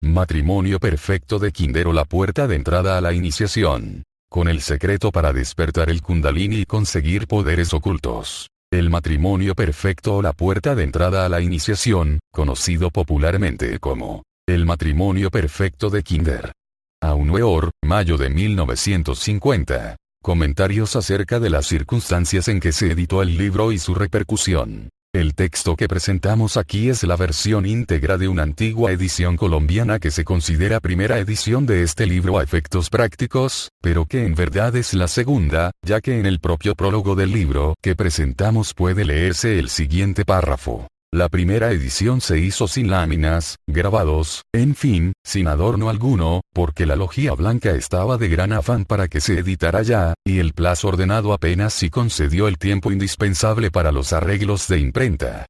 Matrimonio perfecto de Kinder o la puerta de entrada a la iniciación. Con el secreto para despertar el Kundalini y conseguir poderes ocultos. El matrimonio perfecto o la puerta de entrada a la iniciación, conocido popularmente como el matrimonio perfecto de Kinder. Aún peor, mayo de 1950. Comentarios acerca de las circunstancias en que se editó el libro y su repercusión. El texto que presentamos aquí es la versión íntegra de una antigua edición colombiana que se considera primera edición de este libro a efectos prácticos, pero que en verdad es la segunda, ya que en el propio prólogo del libro que presentamos puede leerse el siguiente párrafo. La primera edición se hizo sin láminas, grabados, en fin, sin adorno alguno, porque la lojía blanca estaba de gran afán para que se editara ya, y el plazo ordenado apenas si concedió el tiempo indispensable para los arreglos de imprenta.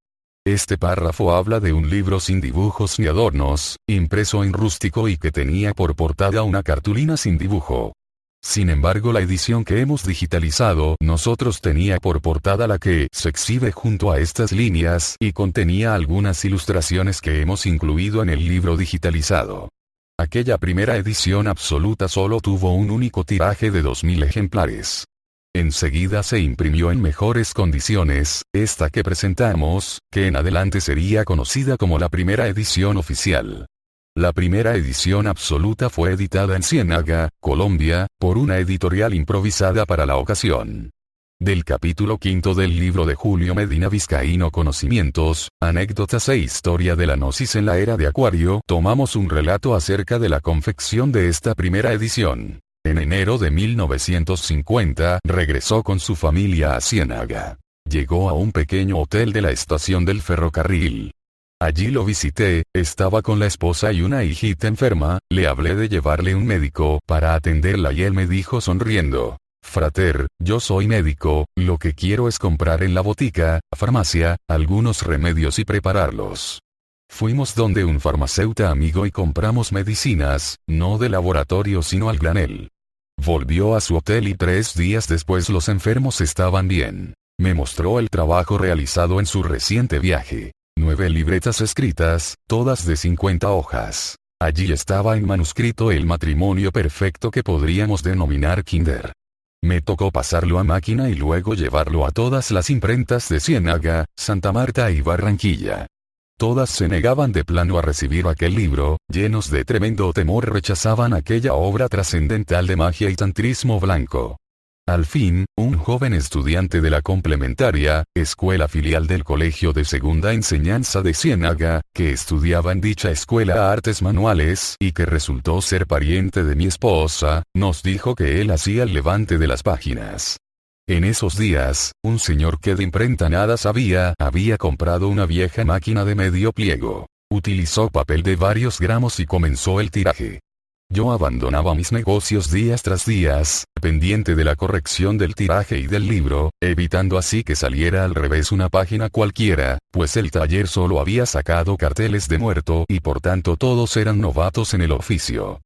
Este párrafo habla de un libro sin dibujos ni adornos, impreso en rústico y que tenía por portada una cartulina sin dibujo. Sin embargo, la edición que hemos digitalizado nosotros tenía por portada la que se exhibe junto a estas líneas y contenía algunas ilustraciones que hemos incluido en el libro digitalizado. Aquella primera edición absoluta solo tuvo un único tiraje de 2000 ejemplares. Enseguida se imprimió en mejores condiciones, esta que presentamos, que en adelante sería conocida como la primera edición oficial. La primera edición absoluta fue editada en Ciénaga, Colombia, por una editorial improvisada para la ocasión. Del capítulo 5 del libro de Julio Medina Vizcaíno Conocimientos, Anécdotas e Historia de la Gnosis en la Era de Acuario, tomamos un relato acerca de la confección de esta primera edición. En enero de 1950, regresó con su familia a Ciénaga. Llegó a un pequeño hotel de la estación del ferrocarril. Allí lo visité, estaba con la esposa y una hijita enferma, le hablé de llevarle un médico para atenderla y él me dijo sonriendo: Frater, yo soy médico, lo que quiero es comprar en la botica, farmacia, algunos remedios y prepararlos. Fuimos donde un farmacéutico amigo y compramos medicinas, no de laboratorio sino al granel. Volvió a su hotel y 3 días después los enfermos estaban bien. Me mostró el trabajo realizado en su reciente viaje. 9 libretas escritas, todas de 50 hojas. Allí estaba en manuscrito el matrimonio perfecto que podríamos denominar Kinder. Me tocó pasarlo a máquina y luego llevarlo a todas las imprentas de Ciénaga, Santa Marta y Barranquilla. Todas se negaban de plano a recibir aquel libro, llenos de tremendo temor rechazaban aquella obra trascendental de magia y tantrismo blanco. Al fin, un joven estudiante de la complementaria, escuela filial del Colegio de Segunda Enseñanza de Ciénaga, que estudiaba en dicha escuela artes manuales y que resultó ser pariente de mi esposa, nos dijo que él hacía el levante de las páginas. En esos días, un señor que de imprenta nada sabía, había comprado una vieja máquina de medio pliego. Utilizó papel de varios gramos y comenzó el tiraje. Yo abandonaba mis negocios días tras días, pendiente de la corrección del tiraje y del libro, evitando así que saliera al revés una página cualquiera, pues el taller solo había sacado carteles de muerto y por tanto todos eran novatos en el oficio.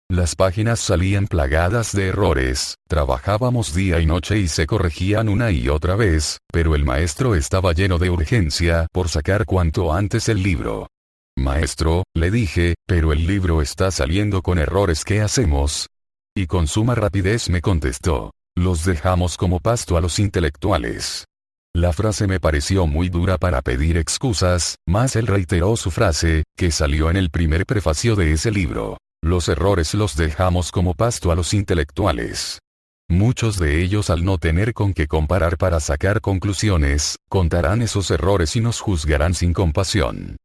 Las páginas salían plagadas de errores, trabajábamos día y noche y se corregían una y otra vez, pero el maestro estaba lleno de urgencia por sacar cuanto antes el libro. Maestro, le dije, pero el libro está saliendo con errores, ¿qué hacemos? Y con suma rapidez me contestó: los dejamos como pasto a los intelectuales. La frase me pareció muy dura para pedir excusas, mas él reiteró su frase, que salió en el primer prefacio de ese libro: los errores los dejamos como pasto a los intelectuales. Muchos de ellos, al no tener con qué comparar para sacar conclusiones, contarán esos errores y nos juzgarán sin compasión.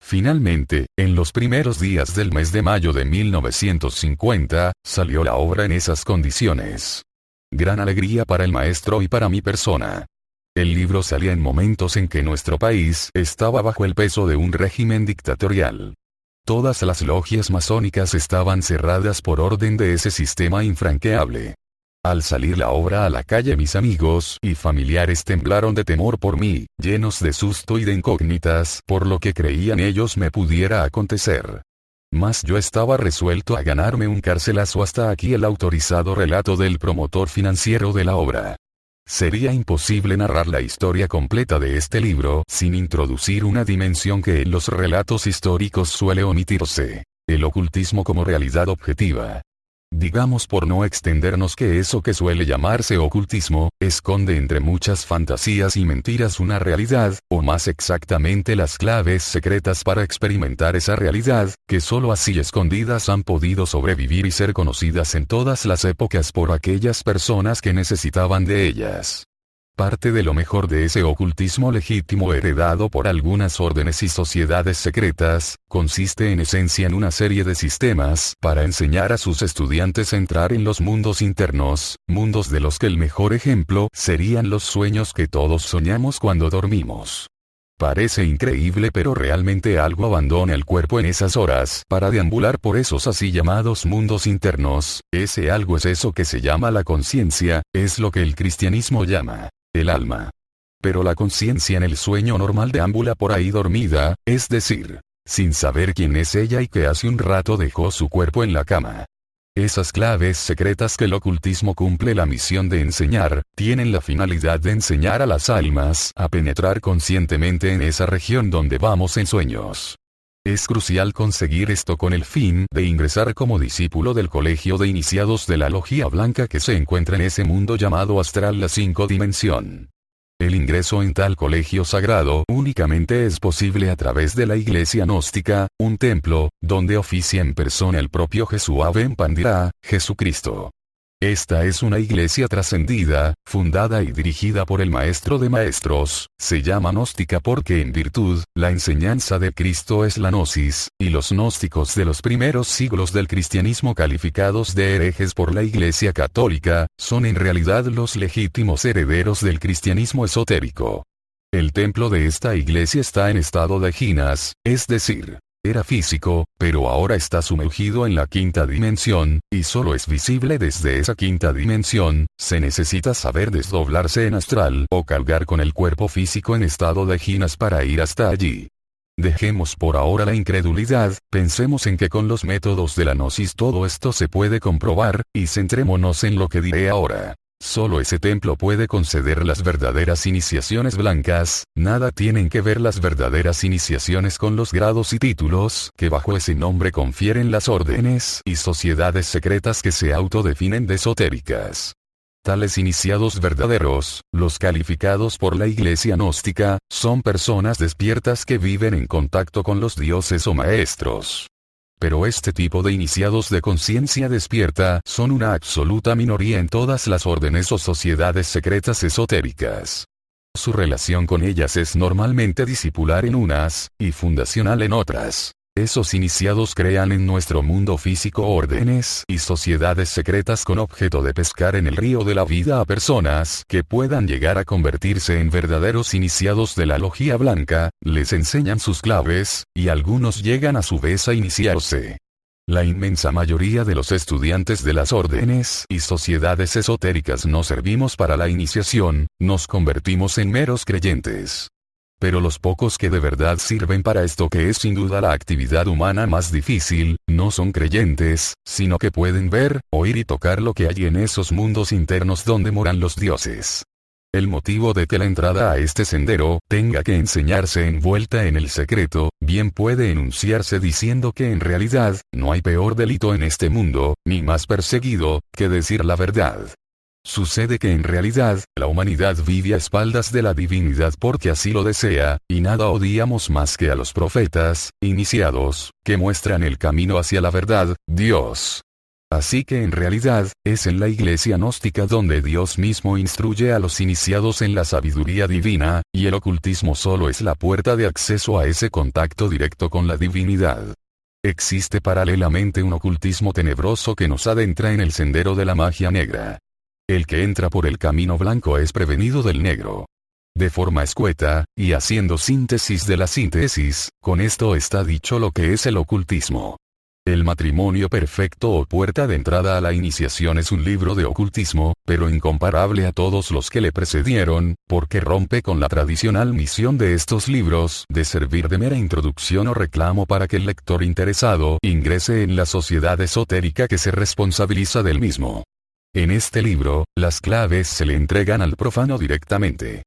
Finalmente, en los primeros días del mes de mayo de 1950, salió la obra en esas condiciones. Gran alegría para el maestro y para mi persona. El libro salía en momentos en que nuestro país estaba bajo el peso de un régimen dictatorial. Todas las logias masónicas estaban cerradas por orden de ese sistema infranqueable. Al salir la obra a la calle, mis amigos y familiares temblaron de temor por mí, llenos de susto y de incógnitas por lo que creían ellos me pudiera acontecer. Mas yo estaba resuelto a ganarme un carcelazo. Hasta aquí el autorizado relato del promotor financiero de la obra. Sería imposible narrar la historia completa de este libro sin introducir una dimensión que en los relatos históricos suele omitirse. El ocultismo como realidad objetiva. Digamos por no extendernos que eso que suele llamarse ocultismo, esconde entre muchas fantasías y mentiras una realidad, o más exactamente las claves secretas para experimentar esa realidad, que solo así escondidas han podido sobrevivir y ser conocidas en todas las épocas por aquellas personas que necesitaban de ellas. Parte de lo mejor de ese ocultismo legítimo heredado por algunas órdenes y sociedades secretas, consiste en esencia en una serie de sistemas para enseñar a sus estudiantes a entrar en los mundos internos, mundos de los que el mejor ejemplo serían los sueños que todos soñamos cuando dormimos. Parece increíble, pero realmente algo abandona el cuerpo en esas horas para deambular por esos así llamados mundos internos. Ese algo es eso que se llama la conciencia, es lo que el cristianismo llama el alma. Pero la conciencia en el sueño normal deambula por ahí dormida, es decir, sin saber quién es ella y que hace un rato dejó su cuerpo en la cama. Esas claves secretas que el ocultismo cumple la misión de enseñar, tienen la finalidad de enseñar a las almas a penetrar conscientemente en esa región donde vamos en sueños. Es crucial conseguir esto con el fin de ingresar como discípulo del colegio de iniciados de la Logia Blanca que se encuentra en ese mundo llamado astral, la 5 dimensión. El ingreso en tal colegio sagrado únicamente es posible a través de la iglesia gnóstica, un templo, donde oficia en persona el propio Jesúa ben Pandira, Jesucristo. Esta es una iglesia trascendida, fundada y dirigida por el Maestro de Maestros, se llama gnóstica porque en virtud, la enseñanza de Cristo es la gnosis, y los gnósticos de los primeros siglos del cristianismo calificados de herejes por la Iglesia Católica, son en realidad los legítimos herederos del cristianismo esotérico. El templo de esta iglesia está en estado de jinas, es decir, era físico, pero ahora está sumergido en la quinta dimensión, y solo es visible desde esa quinta dimensión. Se necesita saber desdoblarse en astral o cargar con el cuerpo físico en estado de jinas para ir hasta allí. Dejemos por ahora la incredulidad, pensemos en que con los métodos de la gnosis todo esto se puede comprobar, y centrémonos en lo que diré ahora. Solo ese templo puede conceder las verdaderas iniciaciones blancas, nada tienen que ver las verdaderas iniciaciones con los grados y títulos que bajo ese nombre confieren las órdenes y sociedades secretas que se autodefinen de esotéricas. Tales iniciados verdaderos, los calificados por la iglesia gnóstica, son personas despiertas que viven en contacto con los dioses o maestros. Pero este tipo de iniciados de conciencia despierta son una absoluta minoría en todas las órdenes o sociedades secretas esotéricas. Su relación con ellas es normalmente discipular en unas, y fundacional en otras. Esos iniciados crean en nuestro mundo físico órdenes y sociedades secretas con objeto de pescar en el río de la vida a personas que puedan llegar a convertirse en verdaderos iniciados de la Logia Blanca, les enseñan sus claves, y algunos llegan a su vez a iniciarse. La inmensa mayoría de los estudiantes de las órdenes y sociedades esotéricas no servimos para la iniciación, nos convertimos en meros creyentes. Pero los pocos que de verdad sirven para esto, que es sin duda la actividad humana más difícil, no son creyentes, sino que pueden ver, oír y tocar lo que hay en esos mundos internos donde moran los dioses. El motivo de que la entrada a este sendero tenga que enseñarse envuelta en el secreto, bien puede enunciarse diciendo que en realidad, no hay peor delito en este mundo, ni más perseguido, que decir la verdad. Sucede que en realidad, la humanidad vive a espaldas de la divinidad porque así lo desea, y nada odiamos más que a los profetas, iniciados, que muestran el camino hacia la verdad, Dios. Así que en realidad, es en la iglesia gnóstica donde Dios mismo instruye a los iniciados en la sabiduría divina, y el ocultismo solo es la puerta de acceso a ese contacto directo con la divinidad. Existe paralelamente un ocultismo tenebroso que nos adentra en el sendero de la magia negra. El que entra por el camino blanco es prevenido del negro. De forma escueta, y haciendo síntesis de la síntesis, con esto está dicho lo que es el ocultismo. El matrimonio perfecto o puerta de entrada a la iniciación es un libro de ocultismo, pero incomparable a todos los que le precedieron, porque rompe con la tradicional misión de estos libros de servir de mera introducción o reclamo para que el lector interesado ingrese en la sociedad esotérica que se responsabiliza del mismo. En este libro, las claves se le entregan al profano directamente.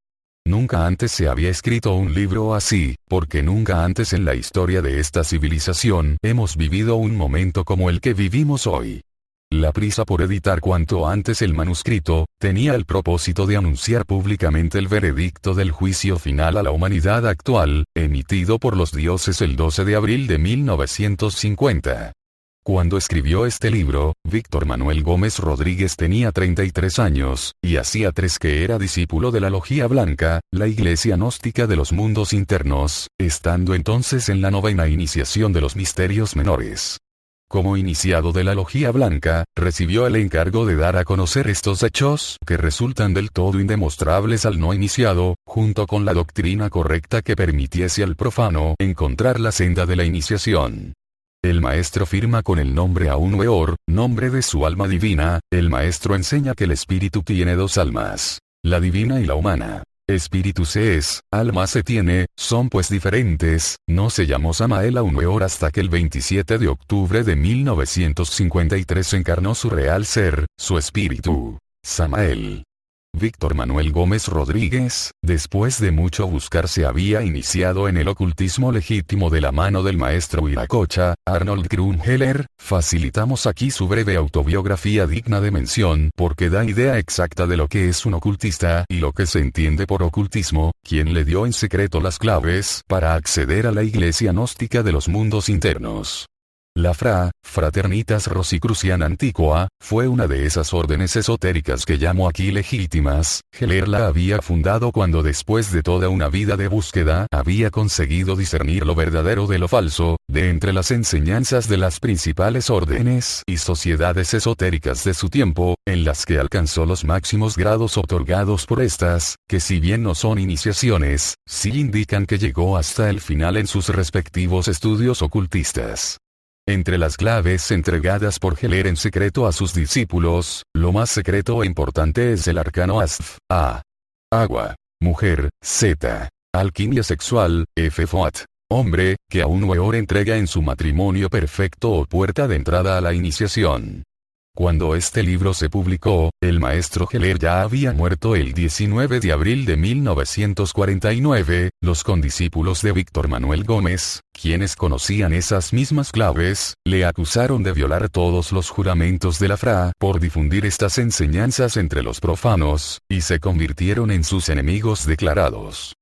Nunca antes se había escrito un libro así, porque nunca antes en la historia de esta civilización hemos vivido un momento como el que vivimos hoy. La prisa por editar cuanto antes el manuscrito, tenía el propósito de anunciar públicamente el veredicto del juicio final a la humanidad actual, emitido por los dioses el 12 de abril de 1950. Cuando escribió este libro, Víctor Manuel Gómez Rodríguez tenía 33 años, y hacía 3 que era discípulo de la Logía Blanca, la iglesia gnóstica de los mundos internos, estando entonces en la 9ª iniciación de los misterios menores. Como iniciado de la Logía Blanca, recibió el encargo de dar a conocer estos hechos que resultan del todo indemostrables al no iniciado, junto con la doctrina correcta que permitiese al profano encontrar la senda de la iniciación. El maestro firma con el nombre Aún Weor, nombre de su alma divina. El maestro enseña que el espíritu tiene 2 almas, la divina y la humana. Espíritu se es, alma se tiene, son pues diferentes. No se llamó Samael Aún Weor hasta que el 27 de octubre de 1953 encarnó su real ser, su espíritu, Samael. Víctor Manuel Gómez Rodríguez, después de mucho buscar se había iniciado en el ocultismo legítimo de la mano del maestro Viracocha, Arnold Krumheller. Facilitamos aquí su breve autobiografía digna de mención porque da idea exacta de lo que es un ocultista y lo que se entiende por ocultismo, quien le dio en secreto las claves para acceder a la iglesia gnóstica de los mundos internos. La Fraternitas Rosicruciana Antiqua, fue una de esas órdenes esotéricas que llamo aquí legítimas. Heller la había fundado cuando después de toda una vida de búsqueda había conseguido discernir lo verdadero de lo falso, de entre las enseñanzas de las principales órdenes y sociedades esotéricas de su tiempo, en las que alcanzó los máximos grados otorgados por estas, que si bien no son iniciaciones, sí indican que llegó hasta el final en sus respectivos estudios ocultistas. Entre las claves entregadas por Heller en secreto a sus discípulos, lo más secreto e importante es el arcano Asf, A. Agua. Mujer, Z. Alquimia sexual, F. Foat. Hombre, que Aún Weor entrega en su matrimonio perfecto o puerta de entrada a la iniciación. Cuando este libro se publicó, el maestro Heller ya había muerto el 19 de abril de 1949, los condiscípulos de Víctor Manuel Gómez, quienes conocían esas mismas claves, le acusaron de violar todos los juramentos de la Fra por difundir estas enseñanzas entre los profanos, y se convirtieron en sus enemigos declarados.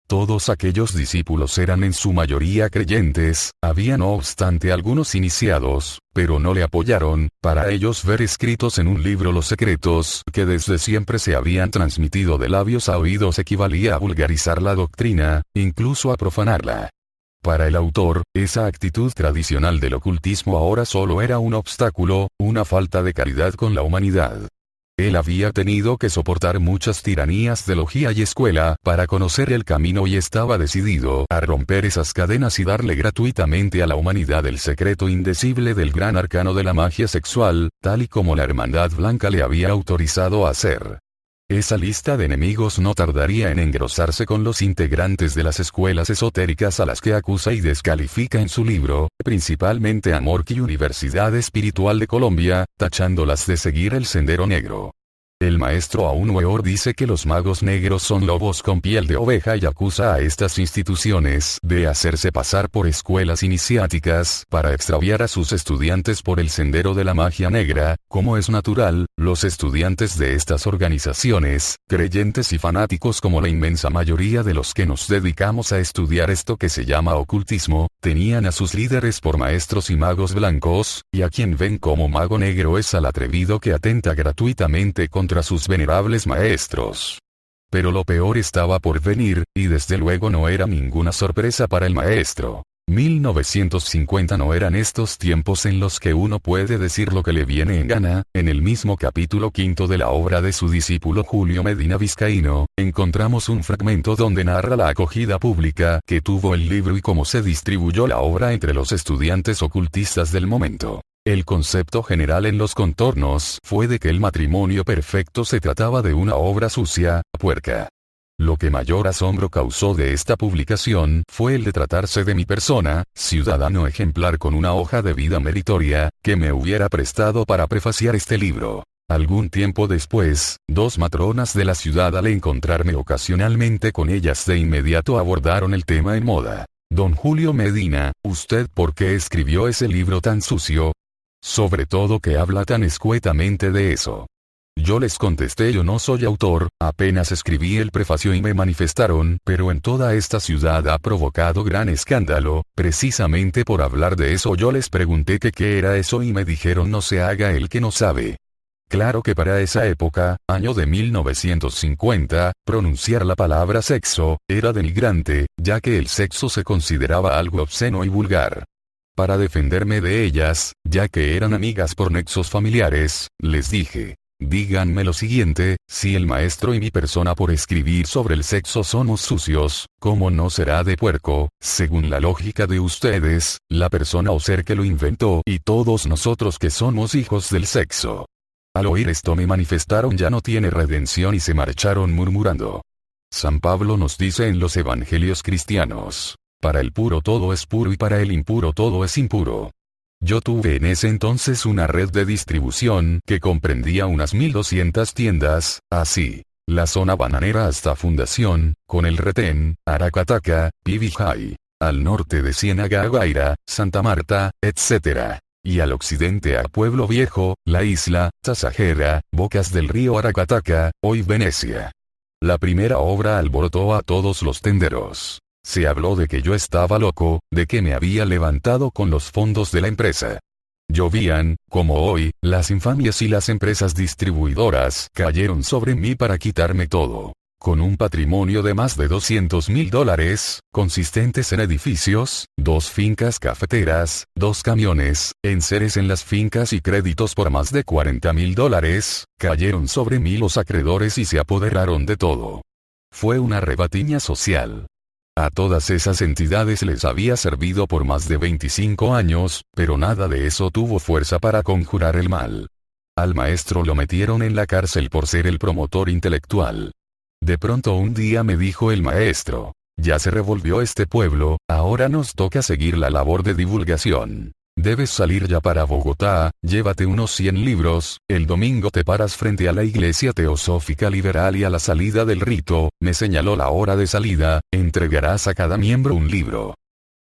Todos aquellos discípulos eran en su mayoría creyentes, había no obstante algunos iniciados, pero no le apoyaron. Para ellos ver escritos en un libro los secretos que desde siempre se habían transmitido de labios a oídos equivalía a vulgarizar la doctrina, incluso a profanarla. Para el autor, esa actitud tradicional del ocultismo ahora solo era un obstáculo, una falta de caridad con la humanidad. Él había tenido que soportar muchas tiranías de logía y escuela para conocer el camino y estaba decidido a romper esas cadenas y darle gratuitamente a la humanidad el secreto indecible del gran arcano de la magia sexual, tal y como la Hermandad Blanca le había autorizado a hacer. Esa lista de enemigos no tardaría en engrosarse con los integrantes de las escuelas esotéricas a las que acusa y descalifica en su libro, principalmente Amorque y Universidad Espiritual de Colombia, tachándolas de seguir el sendero negro. El maestro Aún Weor dice que los magos negros son lobos con piel de oveja y acusa a estas instituciones de hacerse pasar por escuelas iniciáticas para extraviar a sus estudiantes por el sendero de la magia negra. Como es natural, los estudiantes de estas organizaciones, creyentes y fanáticos como la inmensa mayoría de los que nos dedicamos a estudiar esto que se llama ocultismo, tenían a sus líderes por maestros y magos blancos, y a quien ven como mago negro es al atrevido que atenta gratuitamente contra sus venerables maestros. Pero lo peor estaba por venir, y desde luego no era ninguna sorpresa para el maestro. 1950 no eran estos tiempos en los que uno puede decir lo que le viene en gana. En el mismo capítulo 5 de la obra de su discípulo Julio Medina Vizcaíno, encontramos un fragmento donde narra la acogida pública que tuvo el libro y cómo se distribuyó la obra entre los estudiantes ocultistas del momento. El concepto general en los contornos fue de que el matrimonio perfecto se trataba de una obra sucia, puerca. Lo que mayor asombro causó de esta publicación fue el de tratarse de mi persona, ciudadano ejemplar con una hoja de vida meritoria, que me hubiera prestado para prefaciar este libro. Algún tiempo después, dos matronas de la ciudad al encontrarme ocasionalmente con ellas de inmediato abordaron el tema en moda. Don Julio Medina, ¿usted por qué escribió ese libro tan sucio? Sobre todo que habla tan escuetamente de eso. Yo les contesté: yo no soy autor, apenas escribí el prefacio y me manifestaron, pero en toda esta ciudad ha provocado gran escándalo, precisamente por hablar de eso. Yo les pregunté que qué era eso y me dijeron: no se haga el que no sabe. Claro que para esa época, año de 1950, pronunciar la palabra sexo, era denigrante, ya que el sexo se consideraba algo obsceno y vulgar. Para defenderme de ellas, ya que eran amigas por nexos familiares, les dije: díganme lo siguiente, si el maestro y mi persona por escribir sobre el sexo somos sucios, ¿cómo no será de puerco, según la lógica de ustedes, la persona o ser que lo inventó y todos nosotros que somos hijos del sexo? Al oír esto me manifestaron: ya no tiene redención, y se marcharon murmurando. San Pablo nos dice en los evangelios cristianos: para el puro todo es puro y para el impuro todo es impuro. Yo tuve en ese entonces una red de distribución que comprendía unas 1200 tiendas, así: la zona bananera hasta Fundación, con el Retén, Aracataca, Pibijay, al norte de Ciénaga, Guaira, Santa Marta, etc. Y al occidente a Pueblo Viejo, La Isla, Tasajera, Bocas del río Aracataca, hoy Venecia. La primera obra alborotó a todos los tenderos. Se habló de que yo estaba loco, de que me había levantado con los fondos de la empresa. Llovían, como hoy, las infamias y las empresas distribuidoras cayeron sobre mí para quitarme todo. Con un patrimonio de más de $200,000, consistentes en edificios, 2 fincas cafeteras, 2 camiones, enseres en las fincas y créditos por más de $40,000, cayeron sobre mí los acreedores y se apoderaron de todo. Fue una rebatiña social. A todas esas entidades les había servido por más de 25 años, pero nada de eso tuvo fuerza para conjurar el mal. Al maestro lo metieron en la cárcel por ser el promotor intelectual. De pronto un día me dijo el maestro: ya se revolvió este pueblo, ahora nos toca seguir la labor de divulgación. Debes salir ya para Bogotá, llévate unos 100 libros, el domingo te paras frente a la Iglesia Teosófica Liberal y a la salida del rito, me señaló la hora de salida, entregarás a cada miembro un libro.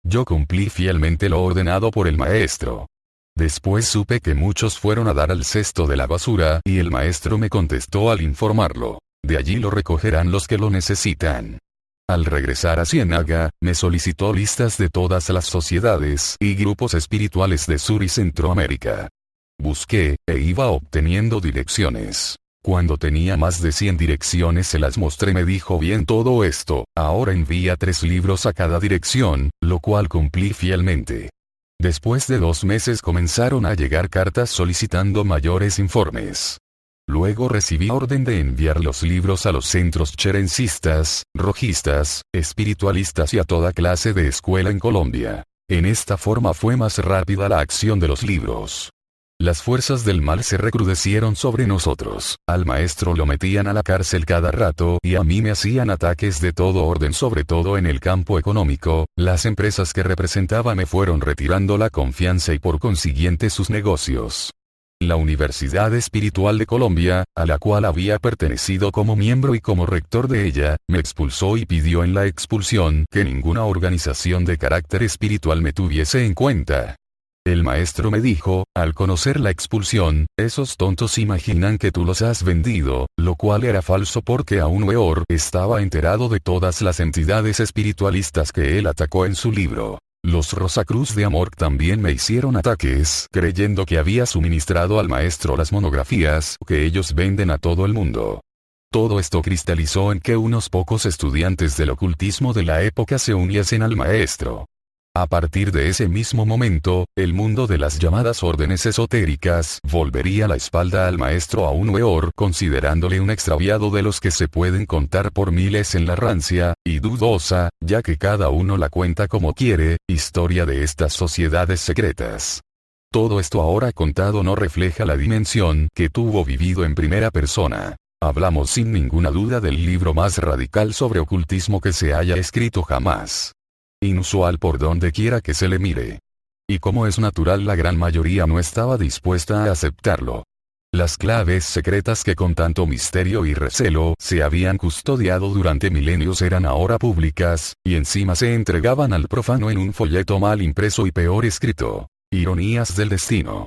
Yo cumplí fielmente lo ordenado por el maestro. Después supe que muchos fueron a dar al cesto de la basura y el maestro me contestó al informarlo: de allí lo recogerán los que lo necesitan. Al regresar a Ciénaga, me solicitó listas de todas las sociedades y grupos espirituales de Sur y Centroamérica. Busqué, e iba obteniendo direcciones. Cuando tenía más de 100 direcciones se las mostré. Me dijo: bien todo esto, ahora envía 3 libros a cada dirección, lo cual cumplí fielmente. Después de 2 meses comenzaron a llegar cartas solicitando mayores informes. Luego recibí orden de enviar los libros a los centros cherencistas, rojistas, espiritualistas y a toda clase de escuela en Colombia. En esta forma fue más rápida la acción de los libros. Las fuerzas del mal se recrudecieron sobre nosotros. Al maestro lo metían a la cárcel cada rato y a mí me hacían ataques de todo orden, sobre todo en el campo económico. Las empresas que representaba me fueron retirando la confianza y por consiguiente sus negocios. La Universidad Espiritual de Colombia, a la cual había pertenecido como miembro y como rector de ella, me expulsó y pidió en la expulsión que ninguna organización de carácter espiritual me tuviese en cuenta. El maestro me dijo, al conocer la expulsión: esos tontos imaginan que tú los has vendido, lo cual era falso porque aún peor estaba enterado de todas las entidades espiritualistas que él atacó en su libro. Los Rosacruz de Amor también me hicieron ataques, creyendo que había suministrado al maestro las monografías que ellos venden a todo el mundo. Todo esto cristalizó en que unos pocos estudiantes del ocultismo de la época se uniesen al maestro. A partir de ese mismo momento, el mundo de las llamadas órdenes esotéricas volvería la espalda al maestro aún peor, considerándole un extraviado de los que se pueden contar por miles en la rancia y dudosa, ya que cada uno la cuenta como quiere, historia de estas sociedades secretas. Todo esto ahora contado no refleja la dimensión que tuvo vivido en primera persona. Hablamos sin ninguna duda del libro más radical sobre ocultismo que se haya escrito jamás. Inusual por donde quiera que se le mire. Y como es natural, la gran mayoría no estaba dispuesta a aceptarlo. Las claves secretas que con tanto misterio y recelo se habían custodiado durante milenios eran ahora públicas, y encima se entregaban al profano en un folleto mal impreso y peor escrito. Ironías del destino.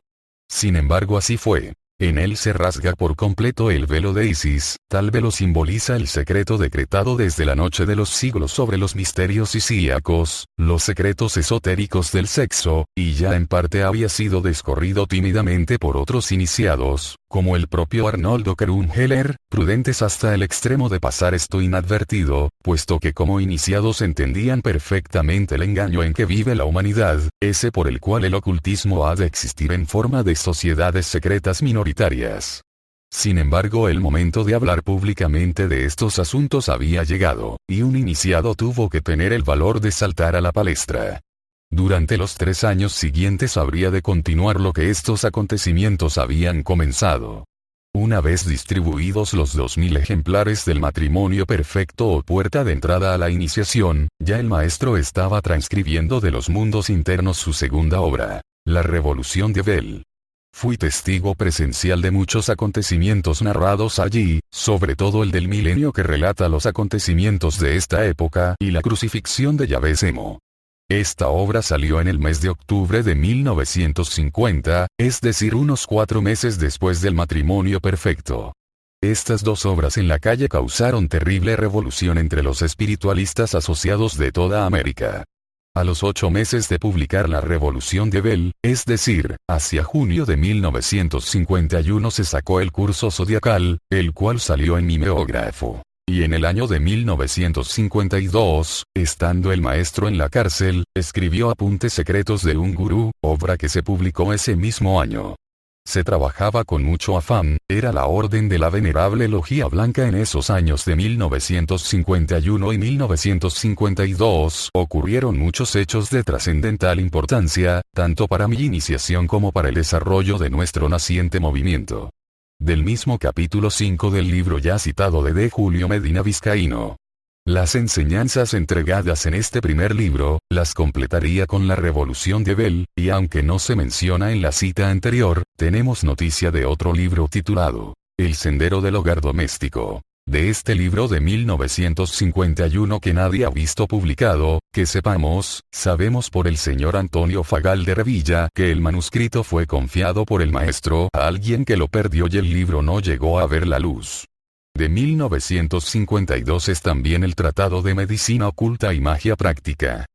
Sin embargo, así fue. En él se rasga por completo el velo de Isis, tal velo simboliza el secreto decretado desde la noche de los siglos sobre los misterios isíacos, los secretos esotéricos del sexo, y ya en parte había sido descorrido tímidamente por otros iniciados, como el propio Arnoldo Kerungeller, prudentes hasta el extremo de pasar esto inadvertido, puesto que como iniciados entendían perfectamente el engaño en que vive la humanidad, ese por el cual el ocultismo ha de existir en forma de sociedades secretas minoritarias. Sin embargo, el momento de hablar públicamente de estos asuntos había llegado, y un iniciado tuvo que tener el valor de saltar a la palestra. Durante los 3 años siguientes habría de continuar lo que estos acontecimientos habían comenzado. Una vez distribuidos los 2000 ejemplares del matrimonio perfecto o puerta de entrada a la iniciación, ya el maestro estaba transcribiendo de los mundos internos su segunda obra, La Revolución de Abel. Fui testigo presencial de muchos acontecimientos narrados allí, sobre todo el del milenio que relata los acontecimientos de esta época y la crucifixión de Yahvé Semo. Esta obra salió en el mes de octubre de 1950, es decir, unos 4 meses después del matrimonio perfecto. Estas 2 obras en la calle causaron terrible revolución entre los espiritualistas asociados de toda América. A los 8 meses de publicar La Revolución de Abel, es decir, hacia junio de 1951 se sacó el curso zodiacal, el cual salió en mimeógrafo. Y en el año de 1952, estando el maestro en la cárcel, escribió Apuntes secretos de un gurú, obra que se publicó ese mismo año. Se trabajaba con mucho afán, era la orden de la venerable Logia Blanca en esos años de 1951 y 1952. Ocurrieron muchos hechos de trascendental importancia, tanto para mi iniciación como para el desarrollo de nuestro naciente movimiento. Del mismo capítulo 5 del libro ya citado de D. Julio Medina Vizcaíno. Las enseñanzas entregadas en este primer libro, las completaría con La Revolución de Abel, y aunque no se menciona en la cita anterior, tenemos noticia de otro libro titulado, El Sendero del Hogar Doméstico. De este libro de 1951 que nadie ha visto publicado, que sabemos por el señor Antonio Fagal de Revilla que el manuscrito fue confiado por el maestro a alguien que lo perdió y el libro no llegó a ver la luz. De 1952 es también el Tratado de Medicina Oculta y Magia Práctica.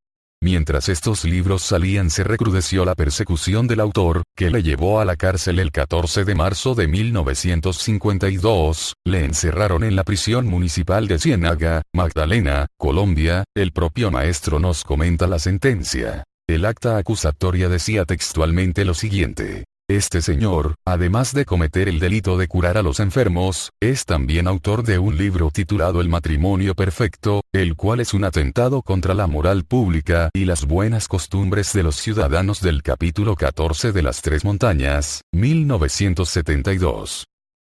Mientras estos libros salían se recrudeció la persecución del autor, que le llevó a la cárcel el 14 de marzo de 1952, le encerraron en la prisión municipal de Ciénaga, Magdalena, Colombia. El propio maestro nos comenta la sentencia. El acta acusatoria decía textualmente lo siguiente. Este señor, además de cometer el delito de curar a los enfermos, es también autor de un libro titulado El Matrimonio Perfecto, el cual es un atentado contra la moral pública y las buenas costumbres de los ciudadanos del capítulo 14 de Las Tres Montañas, 1972.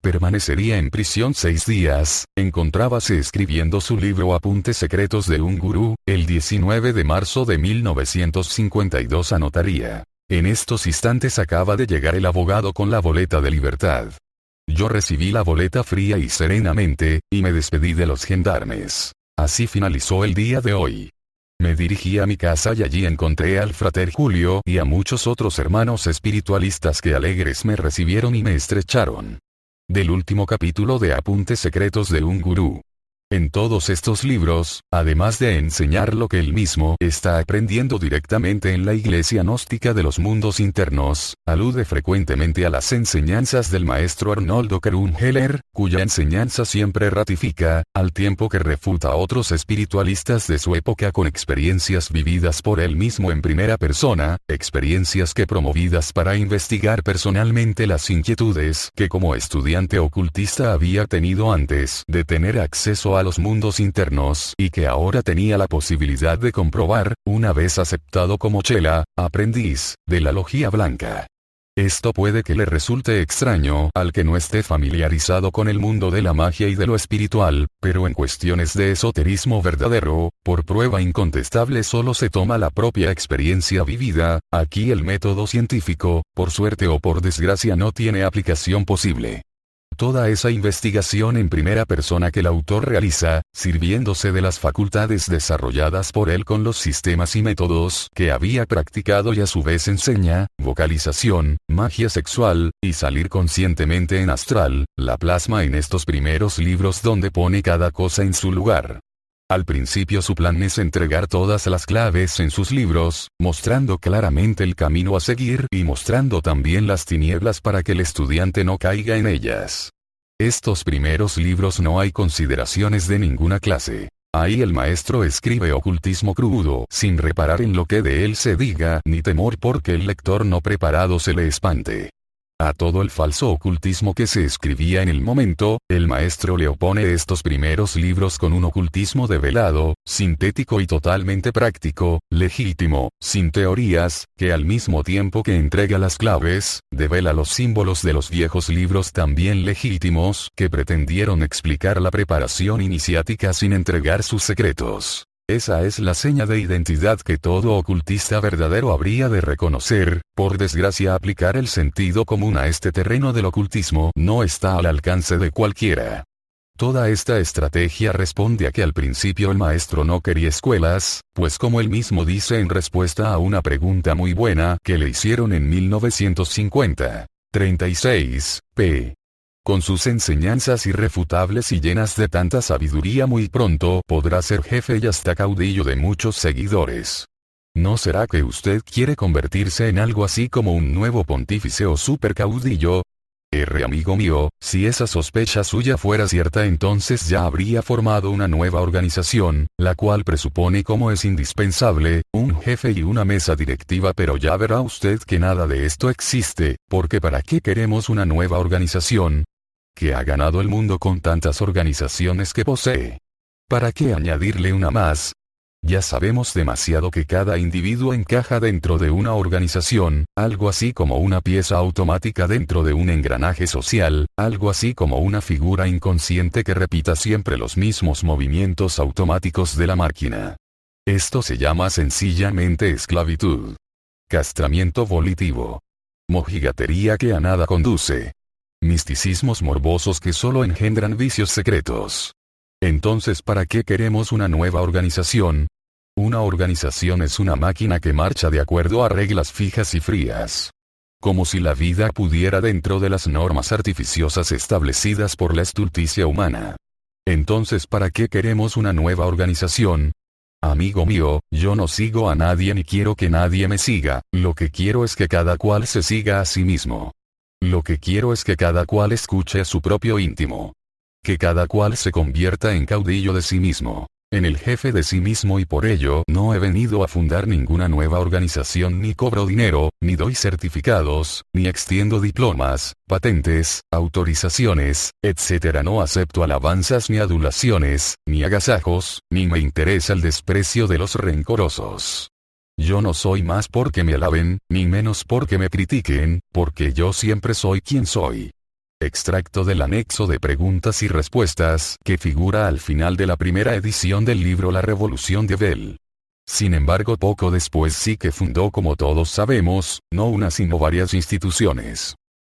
Permanecería en prisión 6 días, encontrábase escribiendo su libro Apuntes secretos de un gurú, el 19 de marzo de 1952 anotaría. En estos instantes acaba de llegar el abogado con la boleta de libertad. Yo recibí la boleta fría y serenamente, y me despedí de los gendarmes. Así finalizó el día de hoy. Me dirigí a mi casa y allí encontré al frater Julio y a muchos otros hermanos espiritualistas que alegres me recibieron y me estrecharon. Del último capítulo de Apuntes secretos de un gurú. En todos estos libros, además de enseñar lo que él mismo está aprendiendo directamente en la iglesia gnóstica de los mundos internos, alude frecuentemente a las enseñanzas del maestro Arnoldo Kerungeller, cuya enseñanza siempre ratifica, al tiempo que refuta a otros espiritualistas de su época con experiencias vividas por él mismo en primera persona, experiencias que promovidas para investigar personalmente las inquietudes que como estudiante ocultista había tenido antes de tener acceso a los mundos internos y que ahora tenía la posibilidad de comprobar, una vez aceptado como chela, aprendiz, de la Logia Blanca. Esto puede que le resulte extraño al que no esté familiarizado con el mundo de la magia y de lo espiritual, pero en cuestiones de esoterismo verdadero, por prueba incontestable solo se toma la propia experiencia vivida. Aquí el método científico, por suerte o por desgracia, no tiene aplicación posible. Toda esa investigación en primera persona que el autor realiza, sirviéndose de las facultades desarrolladas por él con los sistemas y métodos que había practicado y a su vez enseña, vocalización, magia sexual, y salir conscientemente en astral, la plasma en estos primeros libros donde pone cada cosa en su lugar. Al principio su plan es entregar todas las claves en sus libros, mostrando claramente el camino a seguir y mostrando también las tinieblas para que el estudiante no caiga en ellas. Estos primeros libros no hay consideraciones de ninguna clase. Ahí el maestro escribe ocultismo crudo, sin reparar en lo que de él se diga, ni temor porque el lector no preparado se le espante. A todo el falso ocultismo que se escribía en el momento, el maestro le opone estos primeros libros con un ocultismo develado, sintético y totalmente práctico, legítimo, sin teorías, que al mismo tiempo que entrega las claves, devela los símbolos de los viejos libros también legítimos, que pretendieron explicar la preparación iniciática sin entregar sus secretos. Esa es la seña de identidad que todo ocultista verdadero habría de reconocer. Por desgracia, aplicar el sentido común a este terreno del ocultismo no está al alcance de cualquiera. Toda esta estrategia responde a que al principio el maestro no quería escuelas, pues como él mismo dice en respuesta a una pregunta muy buena que le hicieron en 1950, 36, p. Con sus enseñanzas irrefutables y llenas de tanta sabiduría muy pronto podrá ser jefe y hasta caudillo de muchos seguidores. ¿No será que usted quiere convertirse en algo así como un nuevo pontífice o supercaudillo? Amigo mío, si esa sospecha suya fuera cierta, entonces ya habría formado una nueva organización, la cual presupone, como es indispensable, un jefe y una mesa directiva, pero ya verá usted que nada de esto existe, porque ¿para qué queremos una nueva organización? Que ha ganado el mundo con tantas organizaciones que posee. ¿Para qué añadirle una más? Ya sabemos demasiado que cada individuo encaja dentro de una organización, algo así como una pieza automática dentro de un engranaje social, algo así como una figura inconsciente que repita siempre los mismos movimientos automáticos de la máquina. Esto se llama sencillamente esclavitud. Castramiento volitivo. Mojigatería que a nada conduce. Misticismos morbosos que solo engendran vicios secretos. Entonces, ¿para qué queremos una nueva organización? Una organización es una máquina que marcha de acuerdo a reglas fijas y frías. Como si la vida pudiera dentro de las normas artificiosas establecidas por la estulticia humana. Entonces, ¿para qué queremos una nueva organización? Amigo mío, yo no sigo a nadie ni quiero que nadie me siga, lo que quiero es que cada cual se siga a sí mismo. Lo que quiero es que cada cual escuche a su propio íntimo. Que cada cual se convierta en caudillo de sí mismo, en el jefe de sí mismo, y por ello no he venido a fundar ninguna nueva organización, ni cobro dinero, ni doy certificados, ni extiendo diplomas, patentes, autorizaciones, etc. No acepto alabanzas ni adulaciones, ni agasajos, ni me interesa el desprecio de los rencorosos. Yo no soy más porque me alaben, ni menos porque me critiquen, porque yo siempre soy quien soy. Extracto del anexo de preguntas y respuestas que figura al final de la primera edición del libro La Revolución de Bell. Sin embargo, poco después sí que fundó, como todos sabemos, no una sino varias instituciones.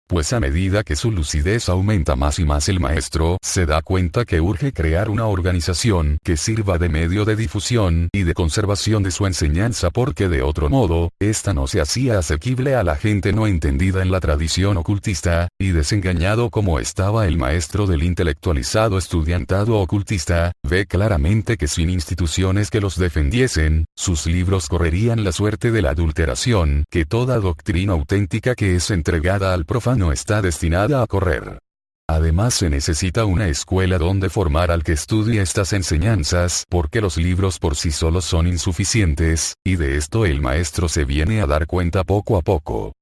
Pues a medida que su lucidez aumenta más y más, el maestro se da cuenta que urge crear una organización que sirva de medio de difusión y de conservación de su enseñanza, porque de otro modo, esta no se hacía asequible a la gente no entendida en la tradición ocultista, y desengañado como estaba el maestro del intelectualizado estudiantado ocultista, ve claramente que sin instituciones que los defendiesen, sus libros correrían la suerte de la adulteración que toda doctrina auténtica que es entregada al profano está destinada a correr. Además, se necesita una escuela donde formar al que estudie estas enseñanzas, porque los libros por sí solos son insuficientes, y de esto el maestro se viene a dar cuenta poco a poco.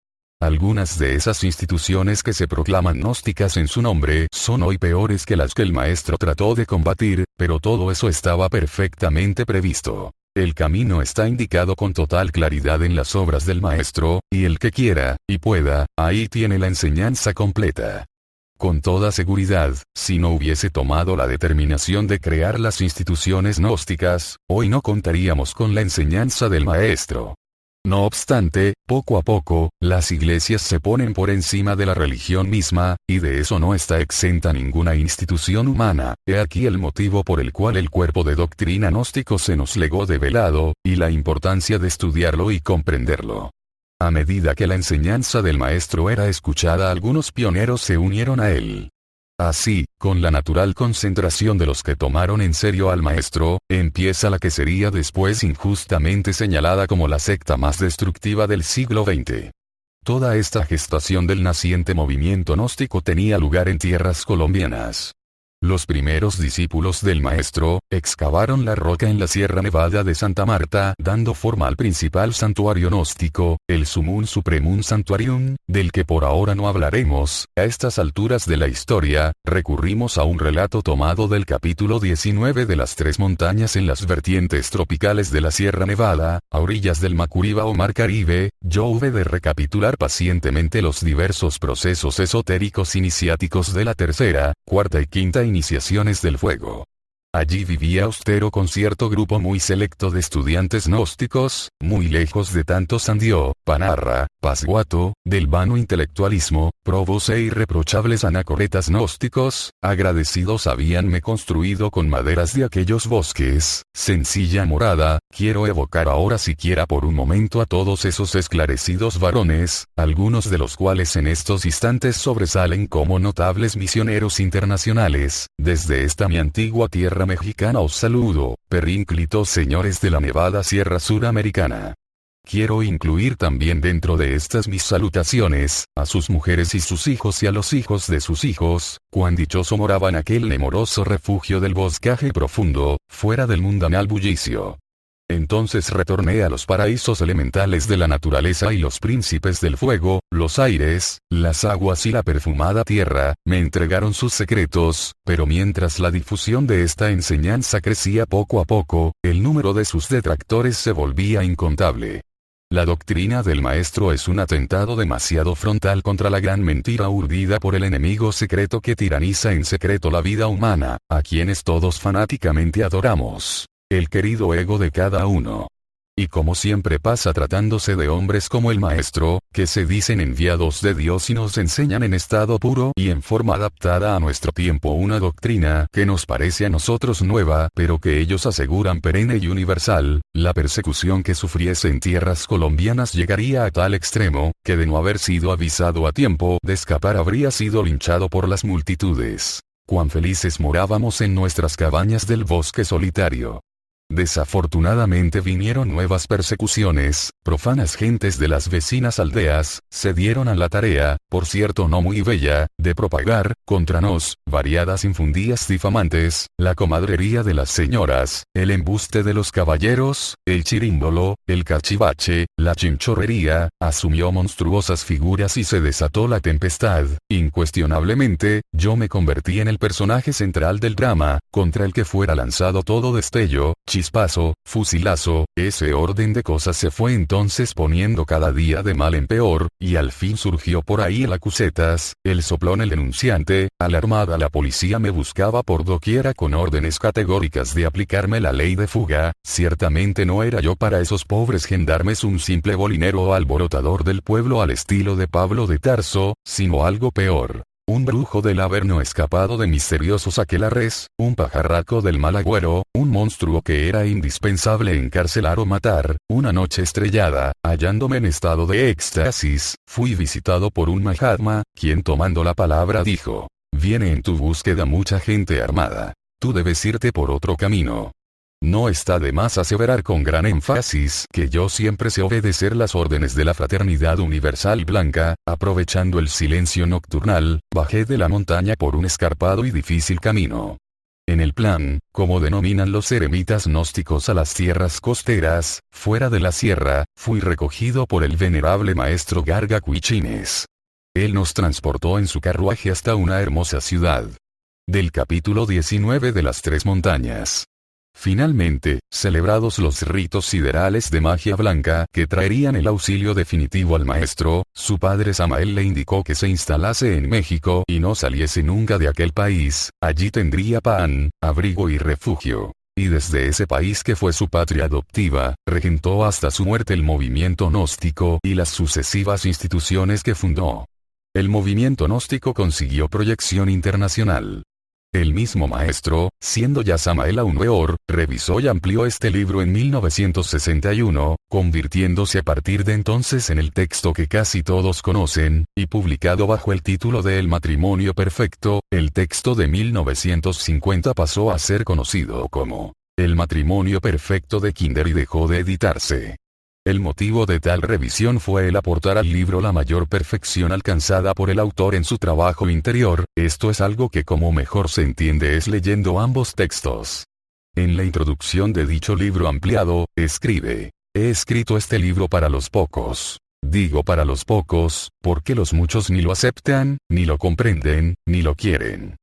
Algunas de esas instituciones que se proclaman gnósticas en su nombre son hoy peores que las que el maestro trató de combatir, pero todo eso estaba perfectamente previsto. El camino está indicado con total claridad en las obras del maestro, y el que quiera, y pueda, ahí tiene la enseñanza completa. Con toda seguridad, si no hubiese tomado la determinación de crear las instituciones gnósticas, hoy no contaríamos con la enseñanza del maestro. No obstante, poco a poco, las iglesias se ponen por encima de la religión misma, y de eso no está exenta ninguna institución humana. He aquí el motivo por el cual el cuerpo de doctrina gnóstico se nos legó develado, y la importancia de estudiarlo y comprenderlo. A medida que la enseñanza del maestro era escuchada, algunos pioneros se unieron a él. Así, con la natural concentración de los que tomaron en serio al maestro, empieza la que sería después injustamente señalada como la secta más destructiva del siglo XX. Toda esta gestación del naciente movimiento gnóstico tenía lugar en tierras colombianas. Los primeros discípulos del maestro, excavaron la roca en la Sierra Nevada de Santa Marta, dando forma al principal santuario gnóstico, el Summun Supremum Sanctuarium, del que por ahora no hablaremos. A estas alturas de la historia, recurrimos a un relato tomado del capítulo 19 de las Tres Montañas en las vertientes tropicales de la Sierra Nevada, a orillas del Macuriba o Mar Caribe. Yo hube de recapitular pacientemente los diversos procesos esotéricos iniciáticos de la tercera, cuarta y quinta iniciaciones del fuego. Allí vivía austero con cierto grupo muy selecto de estudiantes gnósticos, muy lejos de tanto sandió, panarra, pasguato, del vano intelectualismo, probos e irreprochables anacoretas gnósticos, agradecidos habíanme construido con maderas de aquellos bosques, sencilla morada. Quiero evocar ahora siquiera por un momento a todos esos esclarecidos varones, algunos de los cuales en estos instantes sobresalen como notables misioneros internacionales. Desde esta mi antigua tierra mexicana os saludo, perrínclitos señores de la Nevada Sierra Suramericana. Quiero incluir también dentro de estas mis salutaciones, a sus mujeres y sus hijos y a los hijos de sus hijos, cuán dichoso moraba en aquel nemoroso refugio del boscaje profundo, fuera del mundanal bullicio. Entonces retorné a los paraísos elementales de la naturaleza y los príncipes del fuego, los aires, las aguas y la perfumada tierra, me entregaron sus secretos, pero mientras la difusión de esta enseñanza crecía poco a poco, el número de sus detractores se volvía incontable. La doctrina del maestro es un atentado demasiado frontal contra la gran mentira urdida por el enemigo secreto que tiraniza en secreto la vida humana, a quienes todos fanáticamente adoramos. El querido ego de cada uno. Y como siempre pasa tratándose de hombres como el maestro, que se dicen enviados de Dios y nos enseñan en estado puro y en forma adaptada a nuestro tiempo una doctrina que nos parece a nosotros nueva, pero que ellos aseguran perenne y universal, la persecución que sufriese en tierras colombianas llegaría a tal extremo, que de no haber sido avisado a tiempo de escapar habría sido linchado por las multitudes. Cuán felices morábamos en nuestras cabañas del bosque solitario. Desafortunadamente vinieron nuevas persecuciones, profanas gentes de las vecinas aldeas, se dieron a la tarea, por cierto no muy bella, de propagar, contra nos, variadas infundías difamantes, la comadrería de las señoras, el embuste de los caballeros, el chirimbolo, el cachivache, la chinchorrería, asumió monstruosas figuras y se desató la tempestad. Incuestionablemente, yo me convertí en el personaje central del drama, contra el que fuera lanzado todo destello, chispazo, fusilazo. Ese orden de cosas se fue entonces poniendo cada día de mal en peor, y al fin surgió por ahí el acusetas, el soplón, el denunciante. Alarmada la policía me buscaba por doquiera con órdenes categóricas de aplicarme la ley de fuga. Ciertamente no era yo para esos pobres gendarmes un simple bolinero o alborotador del pueblo al estilo de Pablo de Tarso, sino algo peor. Un brujo del Averno escapado de misteriosos aquelarres, un pajarraco del mal agüero, un monstruo que era indispensable encarcelar o matar. Una noche estrellada, hallándome en estado de éxtasis, fui visitado por un Mahatma, quien tomando la palabra dijo: «Viene en tu búsqueda mucha gente armada. Tú debes irte por otro camino». No está de más aseverar con gran énfasis que yo siempre sé obedecer las órdenes de la Fraternidad Universal Blanca. Aprovechando el silencio nocturnal, bajé de la montaña por un escarpado y difícil camino. En el plan, como denominan los eremitas gnósticos a las tierras costeras, fuera de la sierra, fui recogido por el venerable maestro Garga Cuichines. Él nos transportó en su carruaje hasta una hermosa ciudad. Del capítulo 19 de las Tres Montañas. Finalmente, celebrados los ritos siderales de magia blanca que traerían el auxilio definitivo al maestro, su padre Samael le indicó que se instalase en México y no saliese nunca de aquel país, allí tendría pan, abrigo y refugio. Y desde ese país que fue su patria adoptiva, regentó hasta su muerte el movimiento gnóstico y las sucesivas instituciones que fundó. El movimiento gnóstico consiguió proyección internacional. El mismo maestro, siendo ya Samael aún peor, revisó y amplió este libro en 1961, convirtiéndose a partir de entonces en el texto que casi todos conocen, y publicado bajo el título de El matrimonio perfecto. El texto de 1950 pasó a ser conocido como El matrimonio perfecto de Kinder y dejó de editarse. El motivo de tal revisión fue el aportar al libro la mayor perfección alcanzada por el autor en su trabajo interior. Esto es algo que como mejor se entiende es leyendo ambos textos. En la introducción de dicho libro ampliado, escribe: he escrito este libro para los pocos. Digo para los pocos, porque los muchos ni lo aceptan, ni lo comprenden, ni lo quieren.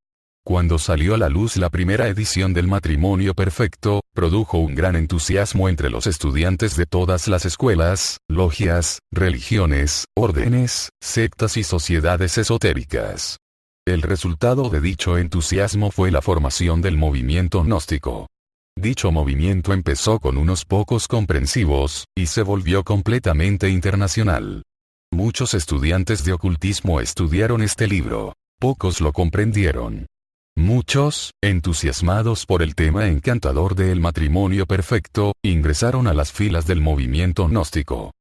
Cuando salió a la luz la primera edición del Matrimonio Perfecto, produjo un gran entusiasmo entre los estudiantes de todas las escuelas, logias, religiones, órdenes, sectas y sociedades esotéricas. El resultado de dicho entusiasmo fue la formación del movimiento gnóstico. Dicho movimiento empezó con unos pocos comprensivos, y se volvió completamente internacional. Muchos estudiantes de ocultismo estudiaron este libro. Pocos lo comprendieron. Muchos, entusiasmados por el tema encantador del matrimonio perfecto, ingresaron a las filas del movimiento gnóstico.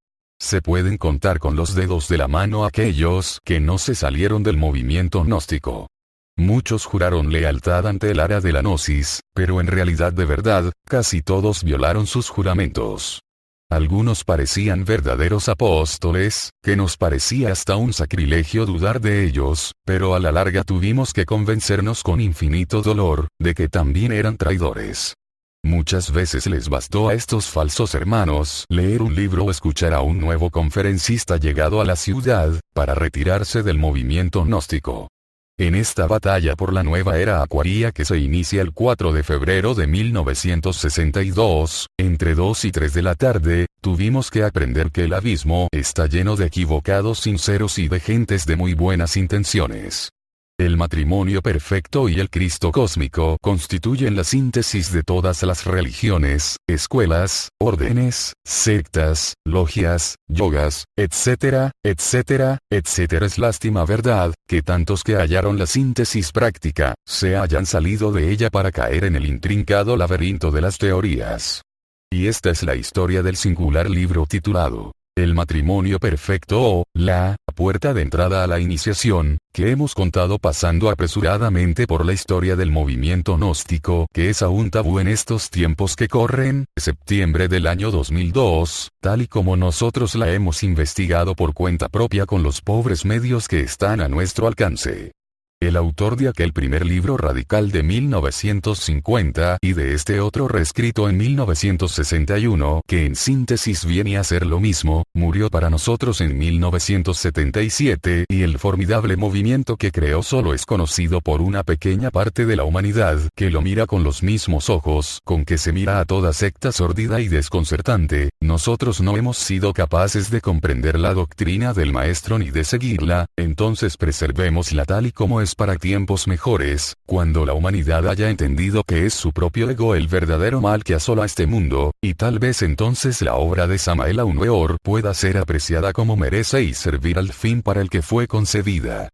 Se pueden contar con los dedos de la mano aquellos que no se salieron del movimiento gnóstico. Muchos juraron lealtad ante el ara de la gnosis, pero en realidad de verdad, casi todos violaron sus juramentos. Algunos parecían verdaderos apóstoles, que nos parecía hasta un sacrilegio dudar de ellos, pero a la larga tuvimos que convencernos con infinito dolor, de que también eran traidores. Muchas veces les bastó a estos falsos hermanos leer un libro o escuchar a un nuevo conferencista llegado a la ciudad, para retirarse del movimiento gnóstico. En esta batalla por la nueva era acuaria que se inicia el 4 de febrero de 1962, entre 2 y 3 de la tarde, tuvimos que aprender que el abismo está lleno de equivocados sinceros y de gentes de muy buenas intenciones. El matrimonio perfecto y el Cristo cósmico constituyen la síntesis de todas las religiones, escuelas, órdenes, sectas, logias, yogas, etcétera, etcétera, etcétera. Es lástima, verdad, que tantos que hallaron la síntesis práctica, se hayan salido de ella para caer en el intrincado laberinto de las teorías. Y esta es la historia del singular libro titulado El matrimonio perfecto o La puerta de entrada a la iniciación, que hemos contado pasando apresuradamente por la historia del movimiento gnóstico, que es aún tabú en estos tiempos que corren, septiembre del año 2002, tal y como nosotros la hemos investigado por cuenta propia con los pobres medios que están a nuestro alcance. El autor de aquel primer libro radical de 1950 y de este otro reescrito en 1961, que en síntesis viene a ser lo mismo, murió para nosotros en 1977 y el formidable movimiento que creó solo es conocido por una pequeña parte de la humanidad que lo mira con los mismos ojos con que se mira a toda secta sordida y desconcertante. Nosotros no hemos sido capaces de comprender la doctrina del maestro ni de seguirla, entonces preservémosla tal y como es para tiempos mejores, cuando la humanidad haya entendido que es su propio ego el verdadero mal que asola este mundo, y tal vez entonces la obra de Samael aún peor pueda ser apreciada como merece y servir al fin para el que fue concebida.